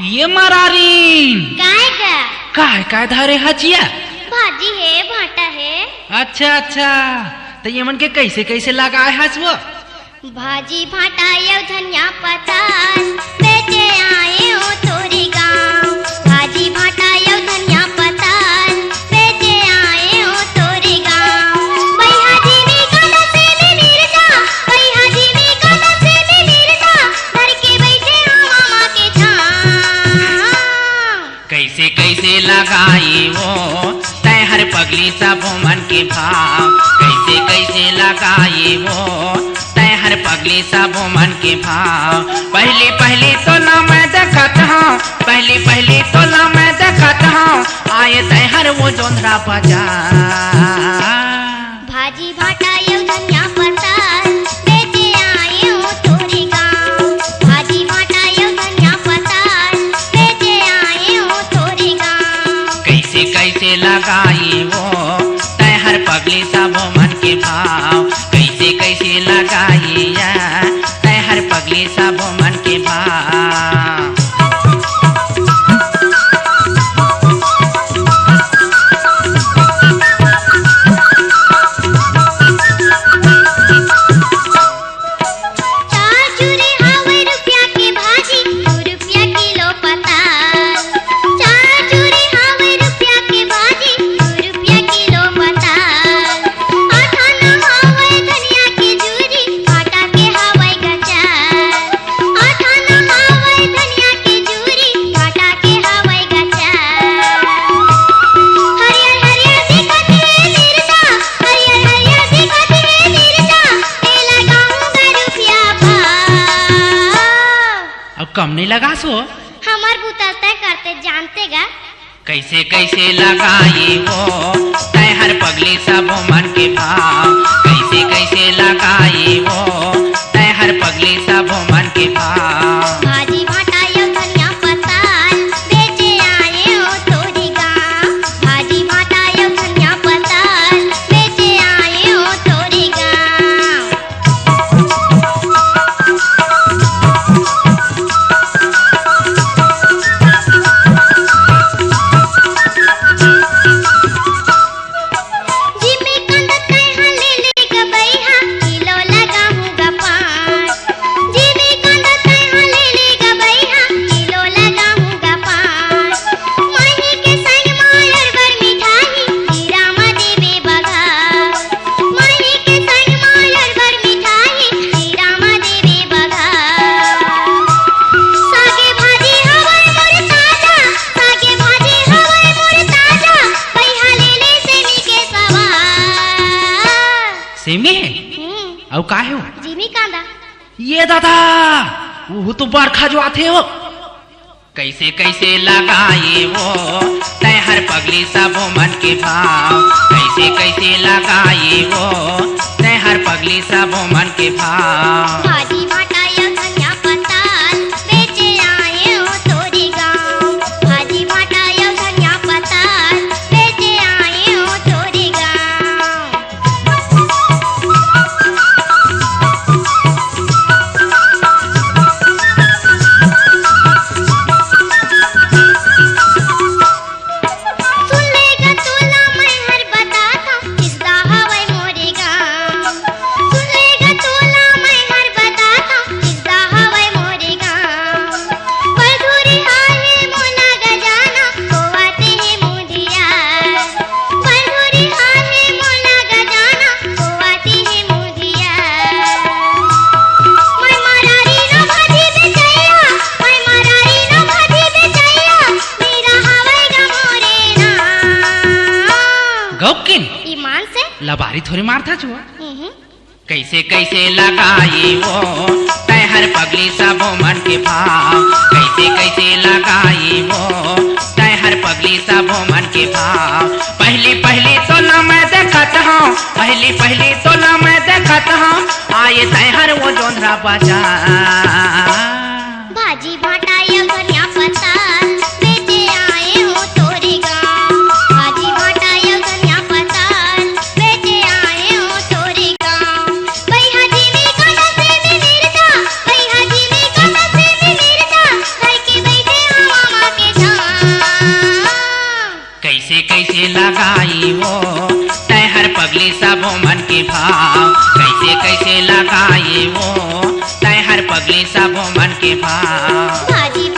ये मरारीन काय का काय धारे हजिया भाजी है भाटा है। अच्छा तो ये मन के कैसे कैसे लगाए हस वो भाजी भाटा ये धनिया पताल बेचे आए हो तोरे गाँव। भाजी भाटा ये धनिया पताल बेचे आए हो तोरे गाँव। भैया जी मी काला से मिल जा, भैया जी मी काला से मिल जा, घर के बैठे हम मामा के छाँव। कैसे कैसे लगाई वो तय हर पगली सब मन के भाव। कैसे कैसे लगाई वो तय हर पगली सब मन के भाव। पहली तो ना मैं देखत हूँ, पहली तो ना मैं देखत हूँ, आए तय हर वो जोंधरा बाजार। भाजी भाटा ये धनिया पताल बेचे आए हो तोरे गाँव। भाजी भाटा ये धनिया पताल बेचे आए हो तोरे गाँव। कैसे कैसे लगाई वो तय हर पगली सब मन के भाव। कैसे कैसे लगाई तय हर पगली सब मन के भाव। कम नहीं लगा सो हमार बुताते करते जानते गा। कैसे कैसे लगाई वो तय हर पगली सब मन के भाव। कैसे कैसे लगाई वो तय हर पगली सब मन के भाव। भाजी भाटा ये धनिया पताल बेचे आए हो तोरे गाँव। भाजी भाटा ये धनिया पताल बेचे आए हो तोरे गाँव। और का हो जिमी कांदा ये दादा वो तो बरखा जो आते हो। कैसे कैसे लगाई वो तय हर पगली सब मन के भाव। कैसे कैसे लगाई वो तय हर पगली सब मन के भाव। भाजी भाटा ये धनिया पताल बेचे आए हो तोरे गाँव। भाजी भाटा ये धनिया पताल बेचे आए हो तोरे गाँव। ईमान से लबारी थोड़ी मारता छुआ। कैसे कैसे लगाई वो तय हर पगली सब मन के भाव। कैसे कैसे लगाई वो तय हर पगली सब मन के भाव। पहली तो ना मैं देखत हूँ, पहली तो ना मैं देखत हूँ, आए तय हर वो जोंधरा बाजार। भाजी भाटा ये धनिया पताल बेचे आए हो तोरे गाँव। भाजी भाटा ये धनिया पताल बेचे आए हो तोरे गाँव। भैया जी मी काला से मिल जा, भैया जी मी काला से मिल जा, घर के बैठे हम कैसे कैसे लगाई वो तय हर पगली सबो मन के भाव। भाजी